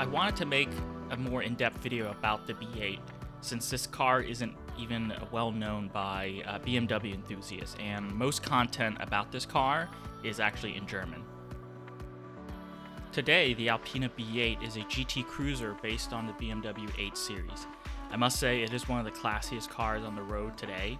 wanted to make a more in-depth video about the B8 since this car isn't even well known by BMW enthusiasts, and most content about this car is actually in German. Today, the Alpina B8 is a GT cruiser based on the BMW 8 series. I must say it is one of the classiest cars on the road today.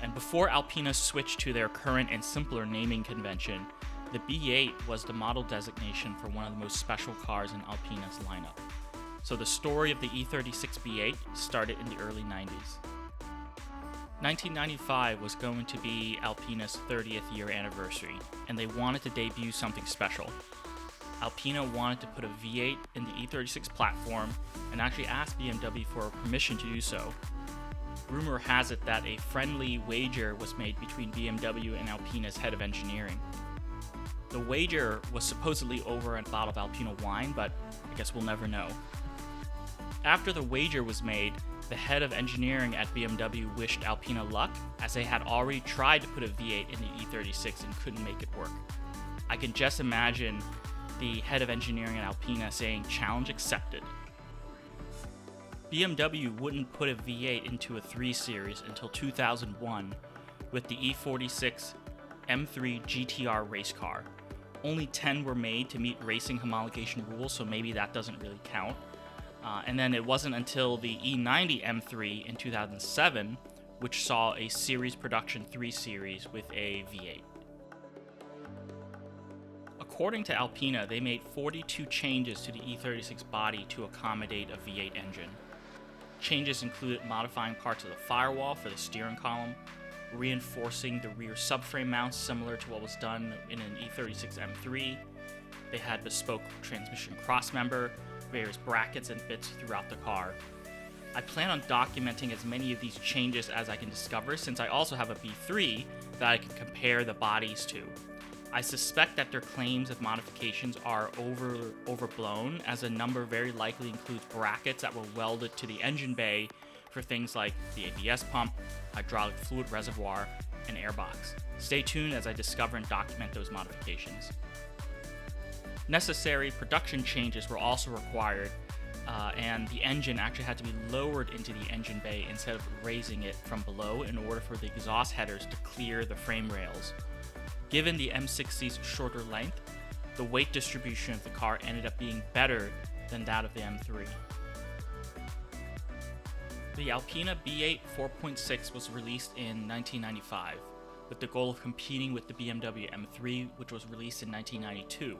And before Alpina switched to their current and simpler naming convention, the B8 was the model designation for one of the most special cars in Alpina's lineup. So the story of the E36 V8 started in the early 90s. 1995 was going to be Alpina's 30th year anniversary, and they wanted to debut something special. Alpina wanted to put a V8 in the E36 platform and actually asked BMW for permission to do so. Rumor has it that a friendly wager was made between BMW and Alpina's head of engineering. The wager was supposedly over a bottle of Alpina wine, but I guess we'll never know. After the wager was made, the head of engineering at BMW wished Alpina luck, as they had already tried to put a V8 in the E36 and couldn't make it work. I can just imagine the head of engineering at Alpina saying, "Challenge accepted." BMW wouldn't put a V8 into a 3 Series until 2001 with the E46 M3 GTR race car. Only 10 were made to meet racing homologation rules, so maybe that doesn't really count. And then it wasn't until the E90 M3 in 2007 which saw a series production 3 Series with a V8. According to Alpina, they made 42 changes to the E36 body to accommodate a V8 engine. Changes included modifying parts of the firewall for the steering column, reinforcing the rear subframe mounts similar to what was done in an E36 M3. They had bespoke transmission crossmember, various brackets and bits throughout the car. I plan on documenting as many of these changes as I can discover, since I also have a B3 that I can compare the bodies to. I suspect that their claims of modifications are overblown, as a number very likely includes brackets that were welded to the engine bay for things like the ABS pump, hydraulic fluid reservoir, and airbox. Stay tuned as I discover and document those modifications. Necessary production changes were also required, and the engine actually had to be lowered into the engine bay instead of raising it from below in order for the exhaust headers to clear the frame rails. Given the M60's shorter length, the weight distribution of the car ended up being better than that of the M3. The Alpina B8 4.6 was released in 1995, with the goal of competing with the BMW M3, which was released in 1992.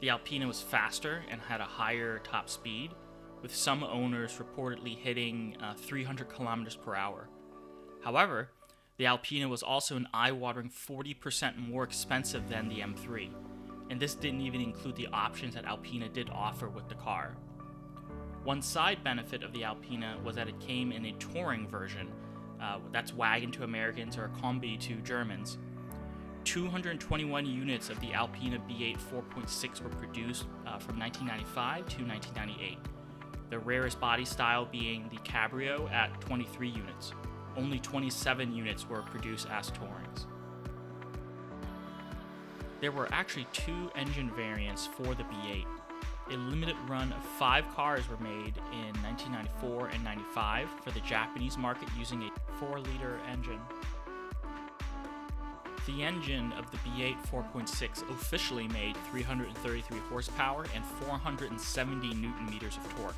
The Alpina was faster and had a higher top speed, with some owners reportedly hitting 300 kilometers per hour. However, the Alpina was also an eye-watering 40% more expensive than the M3, and this didn't even include the options that Alpina did offer with the car. One side benefit of the Alpina was that it came in a touring version, that's wagon to Americans or Kombi to Germans. 221 units of the Alpina B8 4.6 were produced from 1995 to 1998, the rarest body style being the Cabrio at 23 units. Only 27 units were produced as Tourings. There were actually 2 engine variants for the B8. A limited run of 5 cars were made in 1994 and 95 for the Japanese market using a 4-liter engine. The engine of the B8 4.6 officially made 333 horsepower and 470 newton meters of torque.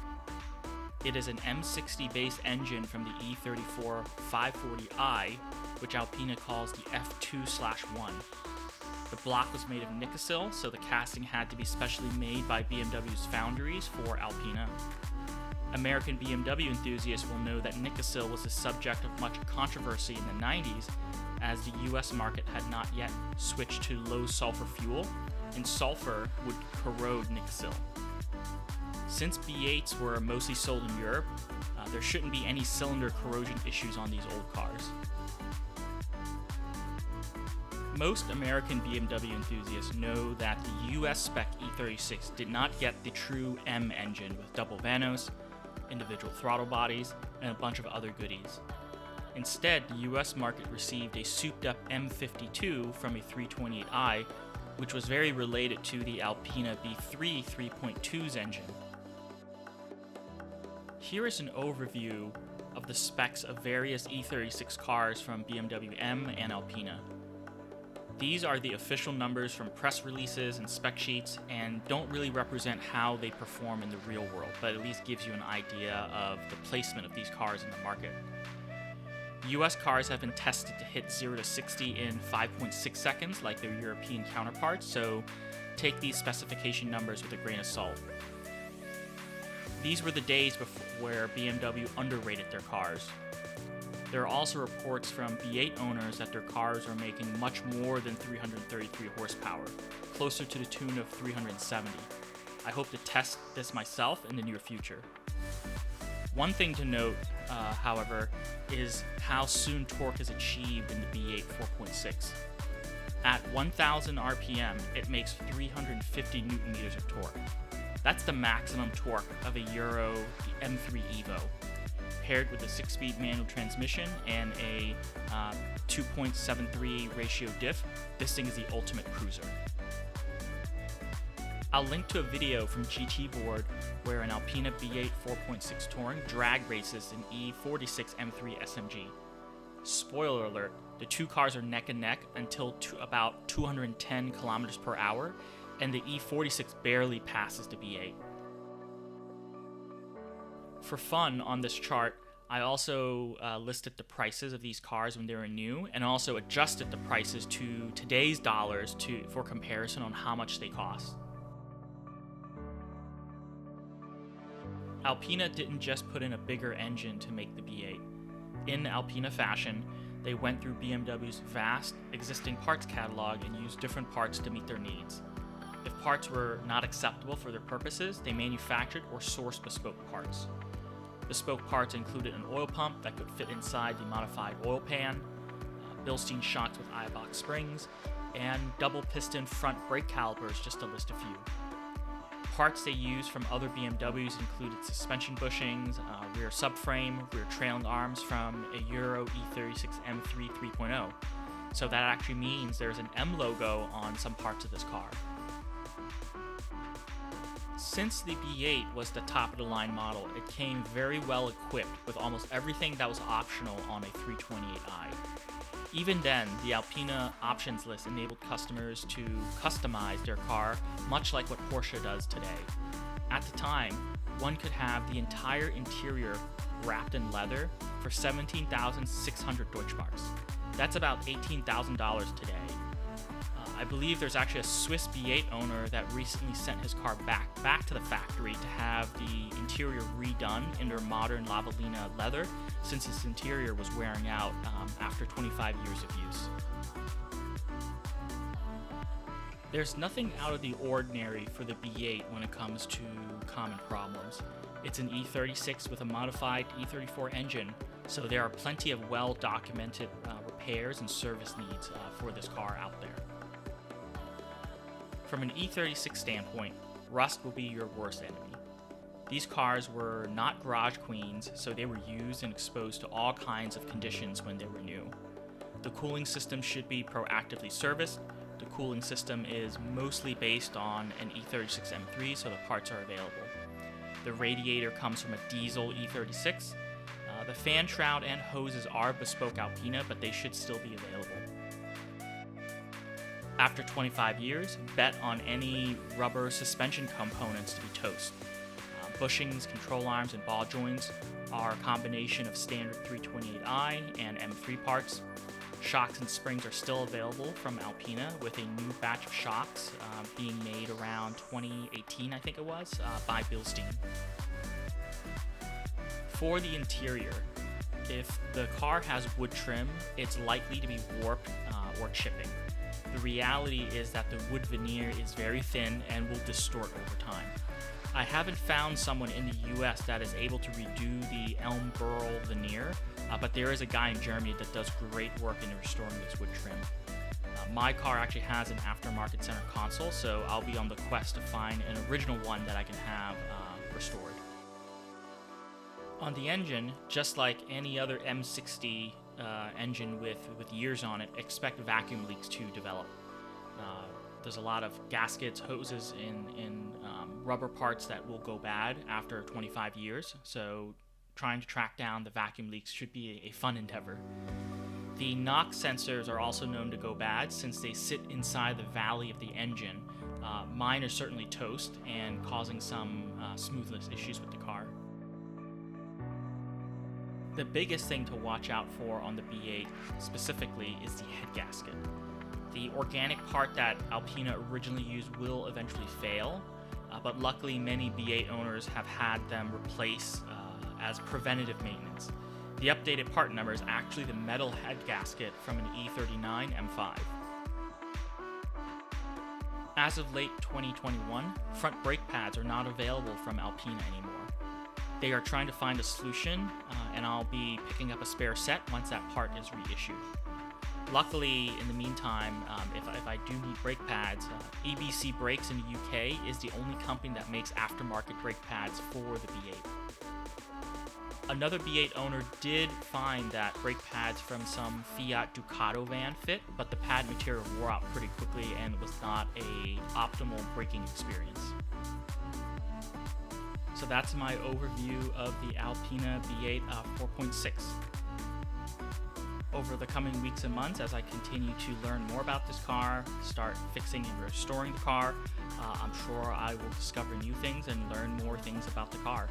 It is an M60 base engine from the E34 540i, which Alpina calls the F2/1. The block was made of Nikasil, so the casting had to be specially made by BMW's foundries for Alpina. American BMW enthusiasts will know that Nikasil was the subject of much controversy in the 90s, as the US market had not yet switched to low sulfur fuel, and sulfur would corrode Nikasil. Since B8s were mostly sold in Europe, there shouldn't be any cylinder corrosion issues on these old cars. Most American BMW enthusiasts know that the US spec E36 did not get the true M engine with double vanos, individual throttle bodies, and a bunch of other goodies. Instead, the US market received a souped up M52 from a 328i which was very related to the Alpina B3 3.2's engine. Here is an overview of the specs of various E36 cars from BMW M and Alpina. These are the official numbers from press releases and spec sheets and don't really represent how they perform in the real world, but at least gives you an idea of the placement of these cars in the market. US cars have been tested to hit 0 to 60 in 5.6 seconds like their European counterparts, so take these specification numbers with a grain of salt. These were the days where BMW underrated their cars. There are also reports from V8 owners that their cars are making much more than 333 horsepower, closer to the tune of 370. I hope to test this myself in the near future. One thing to note, however, is how soon torque is achieved in the V8 4.6. At 1000 RPM, it makes 350 Newton meters of torque. That's the maximum torque of a Euro M3 Evo. Paired with a 6-speed manual transmission and a 2.73 ratio diff, this thing is the ultimate cruiser. I'll link to a video from GT Board where an Alpina V8 4.6 Touring drag races an E36 M3 SMG. Spoiler alert, the two cars are neck and neck until about 210 kilometers per hour, and the E46 barely passes the V8. For fun, on this chart, I also listed the prices of these cars when they were new, and also adjusted the prices to today's dollars for comparison on how much they cost. Alpina didn't just put in a bigger engine to make the V8. In Alpina fashion, they went through BMW's vast existing parts catalog and used different parts to meet their needs. If parts were not acceptable for their purposes, they manufactured or sourced bespoke parts. Bespoke parts included an oil pump that could fit inside the modified oil pan, Bilstein shocks with eye-box springs, and double-piston front brake calipers, just to list a few. Parts they used from other BMWs included suspension bushings, rear subframe, rear trailing arms from a Euro E36 M3 3.0. So that actually means there's an M logo on some parts of this car. Since the V8 was the top-of-the-line model, it came very well equipped with almost everything that was optional on a 328i. Even then, the Alpina options list enabled customers to customize their car much like what Porsche does today. At the time, one could have the entire interior wrapped in leather for 17,600 Deutschmarks. That's about $18,000 today. I believe there's actually a Swiss V8 owner that recently sent his car back to the factory to have the interior redone in their modern Lavallina leather, since its interior was wearing out after 25 years of use. There's nothing out of the ordinary for the V8 when it comes to common problems. It's an E36 with a modified E34 engine, so there are plenty of well-documented repairs and service needs for this car out there. From an E36 standpoint, rust will be your worst enemy. These cars were not garage queens, so they were used and exposed to all kinds of conditions when they were new. The cooling system should be proactively serviced. The cooling system is mostly based on an E36 M3, so the parts are available. The radiator comes from a diesel E36. The fan shroud and hoses are bespoke Alpina, but they should still be available. After 25 years, bet on any rubber suspension components to be toast. Bushings, control arms, and ball joints are a combination of standard 328i and M3 parts. Shocks and springs are still available from Alpina, with a new batch of shocks being made around 2018, I think it was, by Bilstein. For the interior, if the car has wood trim, it's likely to be warped or chipping. The reality is that the wood veneer is very thin and will distort over time. I haven't found someone in the US that is able to redo the elm burl veneer, but there is a guy in Germany that does great work in restoring this wood trim. My car actually has an aftermarket center console, so I'll be on the quest to find an original one that I can have restored. On the engine, just like any other M60 engine with years on it, expect vacuum leaks to develop. There's a lot of gaskets, hoses, and rubber parts that will go bad after 25 years, so trying to track down the vacuum leaks should be a fun endeavor. The NOx sensors are also known to go bad since they sit inside the valley of the engine. Mine are certainly toast and causing some smoothness issues with the car. The biggest thing to watch out for on the B8 specifically is the head gasket. The organic part that Alpina originally used will eventually fail, but luckily many B8 owners have had them replaced as preventative maintenance. The updated part number is actually the metal head gasket from an E39 M5. As of late 2021, front brake pads are not available from Alpina anymore. They are trying to find a solution, and I'll be picking up a spare set once that part is reissued. Luckily, in the meantime, if I do need brake pads, EBC Brakes in the UK is the only company that makes aftermarket brake pads for the B8. Another B8 owner did find that brake pads from some Fiat Ducato van fit, but the pad material wore out pretty quickly and was not an optimal braking experience. So that's my overview of the Alpina B8 4.6. Over the coming weeks and months, as I continue to learn more about this car, start fixing and restoring the car, I'm sure I will discover new things and learn more things about the car.